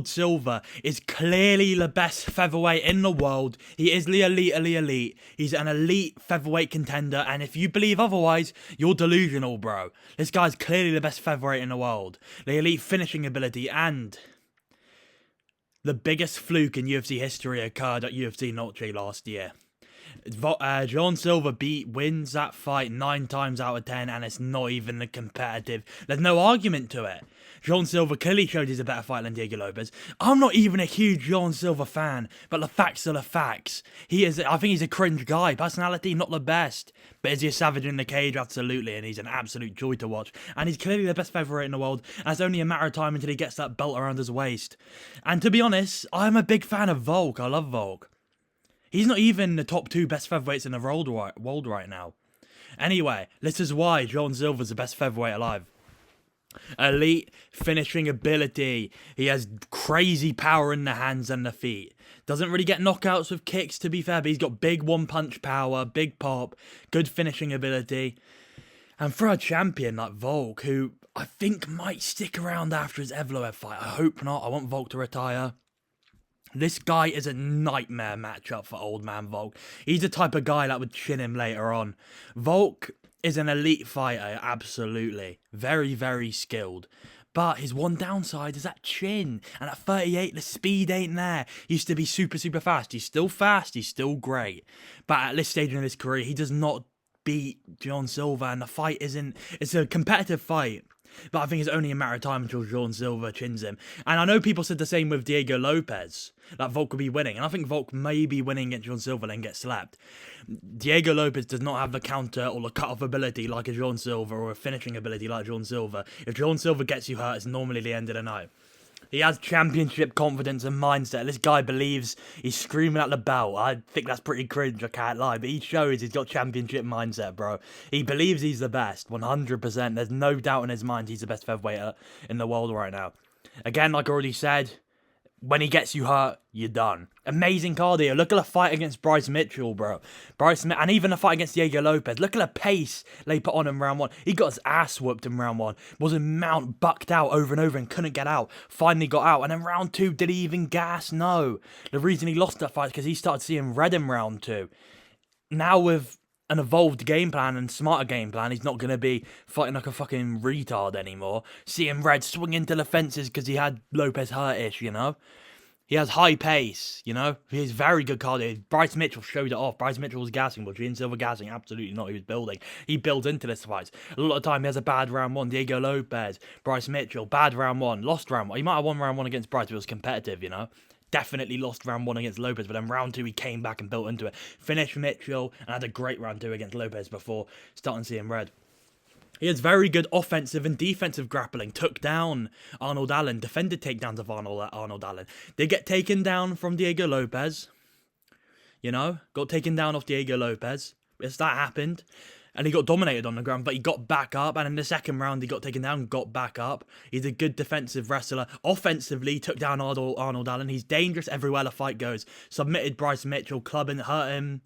Silva is clearly the best featherweight in the world. He is the elite of the elite. He's an elite featherweight contender, and if you believe otherwise, you're delusional, bro. This guy's clearly the best featherweight in the world. The elite finishing ability and the biggest fluke in UFC history occurred at UFC Noche last year. John Silva wins that fight 9 times out of 10, and it's not even competitive. There's no argument to it. John Silva clearly showed he's a better fighter than Diego Lopez. I'm not even a huge John Silva fan, but the facts are the facts. I think he's a cringe guy. Personality, not the best. But is he a savage in the cage? Absolutely, and he's an absolute joy to watch. And he's clearly the best featherweight in the world, and it's only a matter of time until he gets that belt around his waist. And to be honest, I'm a big fan of Volk. I love Volk. He's not even the top 2 best featherweights in the world right now. Anyway, this is why John Silva's the best featherweight alive. Elite finishing ability. He has crazy power in the hands and the feet. Doesn't really get knockouts with kicks, to be fair, but he's got big one-punch power, big pop, good finishing ability. And for a champion like Volk, who I think might stick around after his Evloev fight, I hope not. I want Volk to retire. This guy is a nightmare matchup for old man Volk. He's the type of guy that would chin him later on. Volk is an elite fighter, absolutely. Very, very skilled. But his one downside is that chin. And at 38, the speed ain't there. He used to be super, super fast. He's still fast. He's still great. But at this stage in his career, he does not beat John Silva. And the fight isn't... It's a competitive fight. But I think it's only a matter of time until John Silva chins him. And I know people said the same with Diego Lopez, that Volk will be winning. And I think Volk may be winning against John Silva and get slapped. Diego Lopez does not have the counter or the cut-off ability like a John Silva or a finishing ability like John Silva. If John Silva gets you hurt, it's normally the end of the night. He has championship confidence and mindset. This guy believes he's screaming at the belt. I think that's pretty cringe, I can't lie. But he shows he's got championship mindset, bro. He believes he's the best, 100%. There's no doubt in his mind he's the best featherweight in the world right now. Again, like I already said, when he gets you hurt, you're done. Amazing cardio. Look at the fight against Bryce Mitchell, bro. And even the fight against Diego Lopez. Look at the pace they put on in round 1. He got his ass whooped in round 1. Was a mount bucked out over and over and couldn't get out. Finally got out. And then round 2, did he even gas? No. The reason he lost that fight is because he started seeing red in round 2. Now with an evolved game plan and smarter game plan, he's not going to be fighting like a fucking retard anymore. Seeing red swing into the fences because he had Lopez hurt-ish, you know? He has high pace, you know? He has very good cardio. Bryce Mitchell showed it off. Bryce Mitchell was gassing, but John Silva gassing? Absolutely not. He was building. He builds into this fight. A lot of time he has a bad round 1. Diego Lopez, Bryce Mitchell, bad round 1. Lost round 1. He might have won round 1 against Bryce, but it was competitive, you know? Definitely lost round 1 against Lopez, but then round 2 he came back and built into it. Finished Mitchell and had a great round 2 against Lopez before starting seeing red. He has very good offensive and defensive grappling. Took down Arnold Allen. Defended takedowns of Arnold Allen. Did get taken down from Diego Lopez. You know, got taken down off Diego Lopez. Yes, that happened. And he got dominated on the ground, but he got back up. And in the second round, he got taken down, got back up. He's a good defensive wrestler. Offensively, took down Arnold Allen. He's dangerous everywhere the fight goes. Submitted Bryce Mitchell, clubbing, hurt him.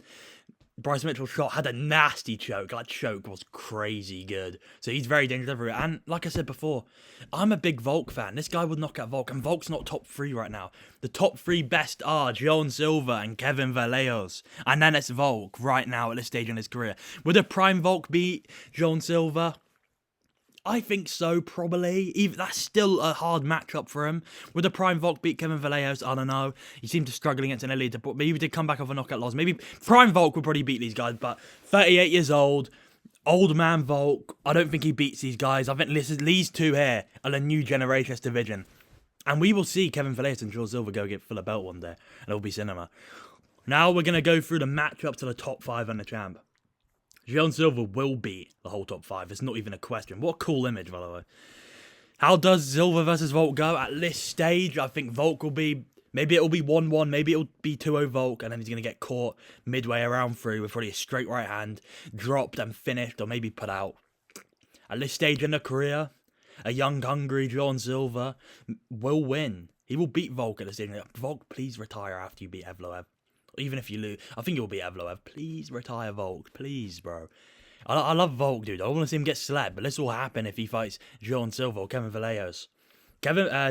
Bryce Mitchell's shot had a nasty choke. That choke was crazy good. So he's very dangerous everywhere. And like I said before, I'm a big Volk fan. This guy would knock out Volk. And Volk's not top 3 right now. The top 3 best are John Silva and Kevin Vallejos. And then it's Volk right now at this stage in his career. Would a prime Volk beat John Silva? I think so, probably. That's still a hard matchup for him. Would the prime Volk beat Kevin Vallejos? I don't know. He seemed to struggle against an elite. Maybe he did come back off a knockout loss. Maybe prime Volk would probably beat these guys, but 38 years old, old man Volk, I don't think he beats these guys. I think these two here are the new generation division. And we will see Kevin Vallejos and John Silva go get for the belt one day. And it'll be cinema. Now we're going to go through the matchup to the top 5 and the champ. John Silva will beat the whole top 5. It's not even a question. What a cool image, by the way. How does Silva versus Volk go? At this stage, I think Volk will be... Maybe it'll be 1-1. Maybe it'll be 2-0 Volk. And then he's going to get caught midway around through with probably a straight right hand. Dropped and finished or maybe put out. At this stage in the career, a young, hungry John Silva will win. He will beat Volk at this stage. Volk, please retire after you beat Evloev. Even if you lose, I think it will be Evloev. Please retire Volk. Please, bro. I love Volk, dude. I want to see him get slapped, but this will happen if he fights John Silva or Kevin Vallejos.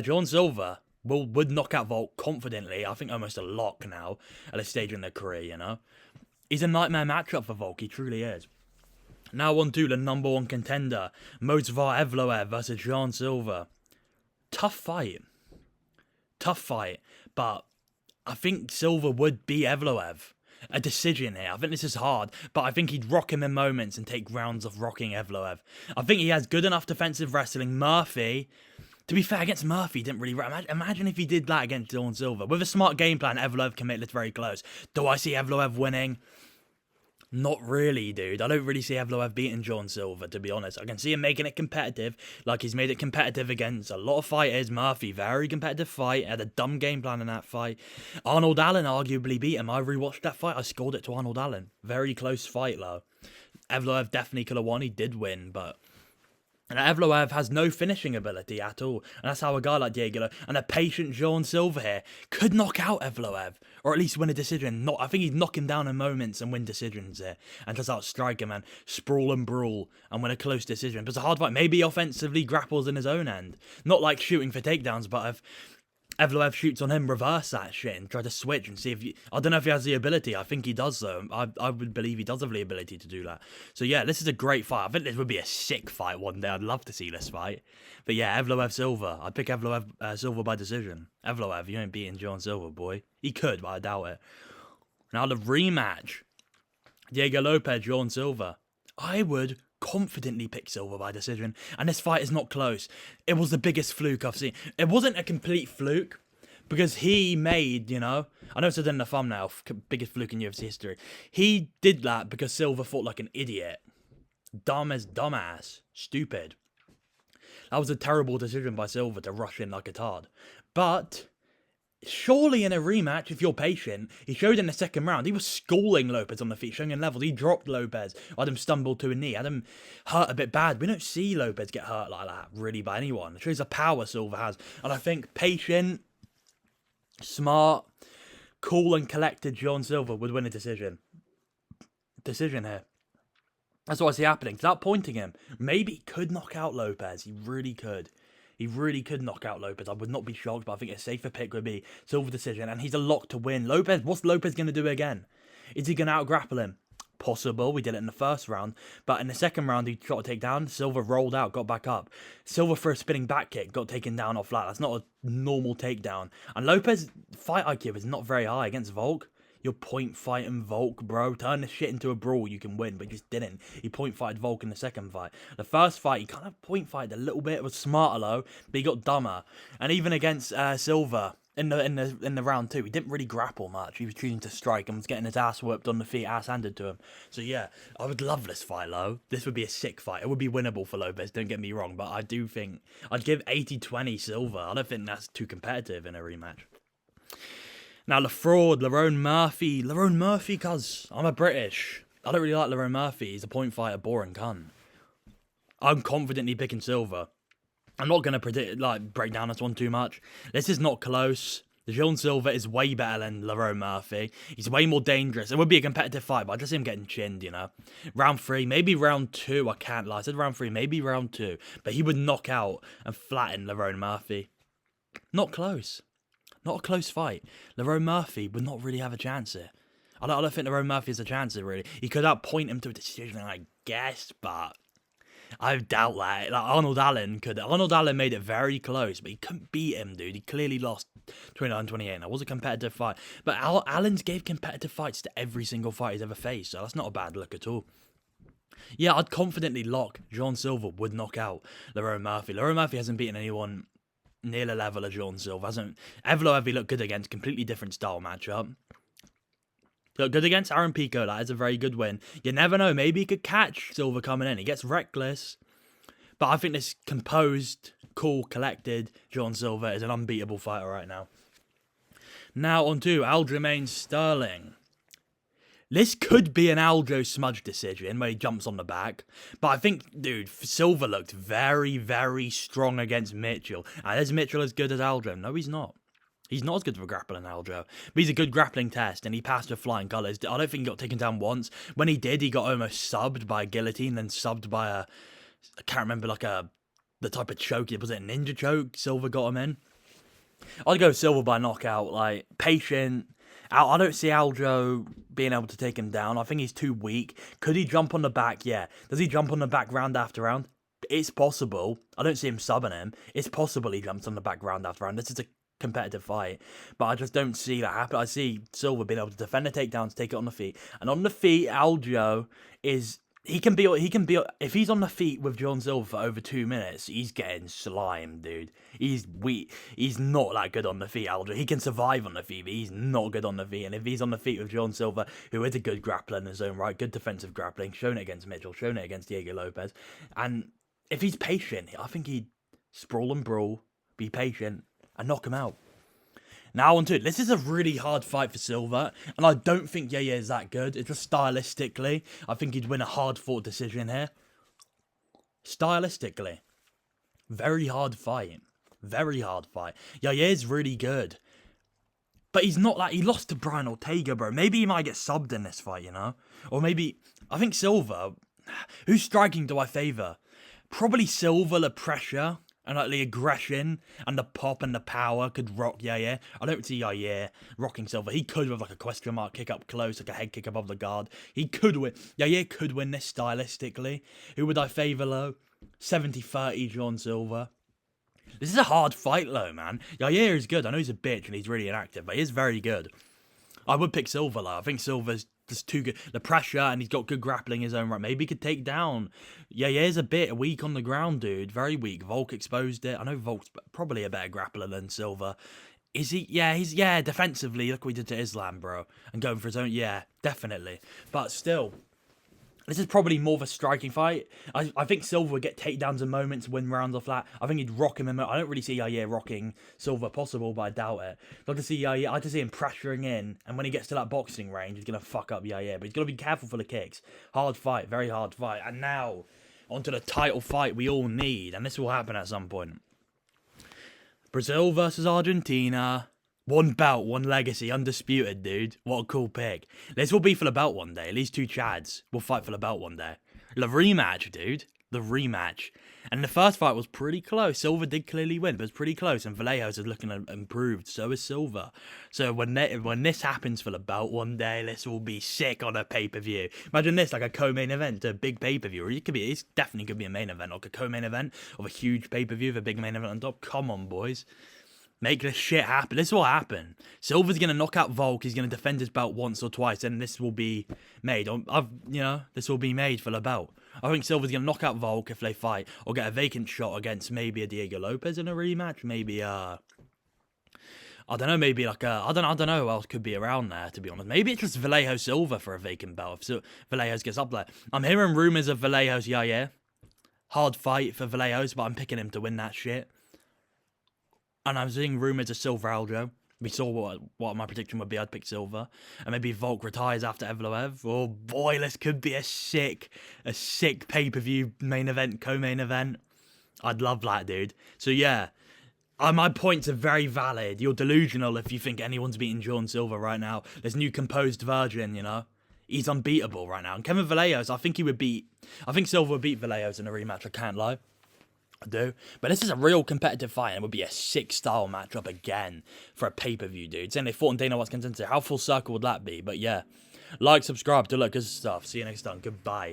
John Silva would knock out Volk confidently. I think almost a lock now at this stage in their career, you know. He's a nightmare matchup for Volk, he truly is. Now on to the number 1 contender, Movsar Evloev versus Jean Silva. Tough fight, but I think Silva would beat Evloev. A decision here. I think this is hard, but I think he'd rock him in moments and take rounds of rocking Evloev. I think he has good enough defensive wrestling. Murphy, to be fair, against Murphy, he didn't really... Imagine if he did that against John Silva. With a smart game plan, Evloev can make this very close. Do I see Evloev winning? Not really, dude. I don't really see Evloev beating John Silva, to be honest. I can see him making it competitive, like he's made it competitive against a lot of fighters. Murphy, very competitive fight, had a dumb game plan in that fight. Arnold Allen arguably beat him. I rewatched that fight. I scored it to Arnold Allen. Very close fight, though. Evloev definitely could have won. He did win, but... And Evloev has no finishing ability at all. And that's how a guy like Diego and a patient Jean Silva here could knock out Evloev. Or at least win a decision. I think he'd knock him down in moments and win decisions here. And just outstrike him and sprawl and brawl and win a close decision. But it's a hard fight. Maybe offensively grapples in his own end. Not like shooting for takedowns, but if Evloev shoots on him, reverse that shit and try to switch and see if you... I don't know if he has the ability. I think he does, though. I would believe he does have the ability to do that. So, yeah, this is a great fight. I think this would be a sick fight one day. I'd love to see this fight. But, yeah, Evloev Silva. I'd pick Evloev Silva by decision. Evloev, you ain't beating John Silva, boy. He could, but I doubt it. Now, the rematch. Diego Lopez, John Silva. I would confidently pick Silva by decision, and this fight is not close. It was the biggest fluke I've seen. It wasn't a complete fluke, because he made, you know, I know it's in the thumbnail, biggest fluke in UFC history. He did that because Silva fought like an idiot. Dumb as dumbass. Stupid. That was a terrible decision by Silva to rush in like a tard. But surely in a rematch, if you're patient, he showed in the second round, he was schooling Lopez on the feet, showing him levels. He dropped Lopez, had him stumble to a knee, had him hurt a bit bad. We don't see Lopez get hurt like that, really, by anyone. It shows the power Silva has. And I think patient, smart, cool and collected John Silva would win a decision. Decision here. That's what I see happening. Without pointing him, maybe he could knock out Lopez. He really could. He really could knock out Lopez. I would not be shocked, but I think a safer pick would be Silva decision. And he's a lock to win. Lopez, what's Lopez going to do again? Is he going to out-grapple him? Possible. We did it in the first round. But in the second round, he shot a takedown. Silva rolled out, got back up. Silva for a spinning back kick, got taken down off flat. That's not a normal takedown. And Lopez's fight IQ is not very high against Volk. You're point fighting Volk, bro. Turn this shit into a brawl, you can win, but he just didn't. He point fighted Volk in the second fight. The first fight, he kind of point fighted a little bit. It was smarter though, but he got dumber. And even against Silva in the round 2, he didn't really grapple much. He was choosing to strike and was getting his ass whipped on the feet, ass handed to him. So yeah, I would love this fight, though. This would be a sick fight. It would be winnable for Lopez, don't get me wrong, but I do think I'd give 80-20 Silva. I don't think that's too competitive in a rematch. Now, the fraud, Lerone Murphy, cuz I'm a British. I don't really like Lerone Murphy. He's a point fighter, boring cunt. I'm confidently picking Silva. I'm not going to break down this one too much. This is not close. Jean Silva is way better than Lerone Murphy. He's way more dangerous. It would be a competitive fight, but I just see him getting chinned, you know. Round 3, maybe round 2. I can't lie. I said round 3, maybe round 2. But he would knock out and flatten Lerone Murphy. Not close. Not a close fight. Lerone Murphy would not really have a chance here. I don't think Lerone Murphy has a chance here, really. He could outpoint him to a decision, I guess, but I doubt that. Like Arnold Allen could. Arnold Allen made it very close, but he couldn't beat him, dude. He clearly lost 29-28. That was a competitive fight. But Allen's gave competitive fights to every single fight he's ever faced, so that's not a bad look at all. Yeah, I'd confidently lock Jean Silva would knock out Lerone Murphy. Lerone Murphy hasn't beaten anyone near the level of Jean Silva. Evloev he looked good against, completely different style matchup. Look good against Aaron Pico, that is a very good win. You never know, maybe he could catch Silva coming in. He gets reckless. But I think this composed, cool, collected Jean Silva is an unbeatable fighter right now. Now on to Aljamain Sterling. This could be an Aljo smudge decision where he jumps on the back. But I think, dude, Silva looked very, very strong against Mitchell. And is Mitchell as good as Aljo? No, he's not. He's not as good for grappling Aljo. But he's a good grappling test, and he passed with flying colours. I don't think he got taken down once. When he did, he got almost subbed by a guillotine, then subbed by a... I can't remember, the type of choke. Was it a ninja choke Silva got him in? I'd go Silva by knockout, like, patient. I don't see Aljo being able to take him down. I think he's too weak. Could he jump on the back? Yeah. Does he jump on the back round after round? It's possible. I don't see him subbing him. It's possible he jumps on the back round after round. This is a competitive fight, but I just don't see that happen. I see Silva being able to defend the takedowns, take it on the feet, and on the feet, Aljo is he can be if he's on the feet with John Silva for over 2 minutes, he's getting slimed, dude. He's weak. He's not that good on the feet, Aljo. He can survive on the feet, but he's not good on the feet. And if he's on the feet with John Silva, who is a good grappler in his own right, good defensive grappling, shown it against Mitchell, shown it against Diego Lopez, and if he's patient, I think he'd sprawl and brawl, be patient, and knock him out. Now on to it. This is a really hard fight for Silva, and I don't think Yaya is that good. It's just stylistically, I think he'd win a hard-fought decision here. Stylistically. Very hard fight. Very hard fight. Yaya is really good. But he's not like, he lost to Brian Ortega, bro. Maybe he might get subbed in this fight, you know? Or maybe, I think Silva, whose striking do I favour? Probably Silva, the pressure and like the aggression and the pop and the power could rock Yaya. I don't see Yaya rocking Silva. He could with like a question mark kick up close, like a head kick above the guard. He could win. Yaya could win this stylistically. Who would I favour though? 70-30 John Silva. This is a hard fight though, man. Yaya is good. I know he's a bitch and he's really inactive, but he is very good. I would pick Silva though. I think Silva's just too good. The pressure, and he's got good grappling in his own right. Maybe he could take down. Yaya's a bit weak on the ground, dude. Very weak. Volk exposed it. I know Volk's probably a better grappler than Silva. Is he? Yeah, he's, defensively. Look what he did to Islam, bro. And going for his own, yeah, definitely. But still, this is probably more of a striking fight. I think Silva would get takedowns in moments, win rounds off that. I think he'd rock him. I don't really see Yaya rocking Silva possible, but I doubt it. I'd like to see Yaya. I like to see him pressuring in, and when he gets to that boxing range, he's gonna fuck up Yaya. But he's gotta be careful for the kicks. Hard fight, very hard fight. And now onto the title fight we all need, and this will happen at some point. Brazil versus Argentina. One belt, one legacy, undisputed, dude. What a cool pick. This will be for the belt one day. At least two Chads will fight for the belt one day. The rematch, dude. The rematch. And the first fight was pretty close. Silva did clearly win, but it's pretty close. And Vallejos is looking improved. So is Silva. So when this happens for the belt one day, this will be sick on a pay-per-view. Imagine this, like a co-main event, a big pay-per-view. Or it's definitely could be a main event, like a co-main event of a huge pay-per-view with a big main event on top. Come on, boys. Make this shit happen. This will happen. Silva's going to knock out Volk. He's going to defend his belt once or twice. And this will be made. This will be made for the belt. I think Silva's going to knock out Volk if they fight. Or get a vacant shot against maybe a Diego Lopez in a rematch. Maybe, I don't know. Maybe like I don't know who else could be around there, to be honest. Maybe it's just Vallejo Silva for a vacant belt. If Vallejos gets up there. I'm hearing rumours of Vallejos, yeah. Hard fight for Vallejos, but I'm picking him to win that shit. And I'm seeing rumours of Silva Aljo. We saw what my prediction would be. I'd pick Silva. And maybe Volk retires after Evloev. Oh boy, this could be a sick pay-per-view main event, co-main event. I'd love that, dude. So yeah, my points are very valid. You're delusional if you think anyone's beating John Silva right now. This new composed virgin, you know. He's unbeatable right now. And Kevin Vallejos, I think Silva would beat Vallejos in a rematch. I can't lie. I do. But this is a real competitive fight, and it would be a sick style matchup again for a pay-per-view, dude. Saying they fought in Dana White's contender. How full circle would that be? But yeah. Like, subscribe, do look good stuff. See you next time. Goodbye.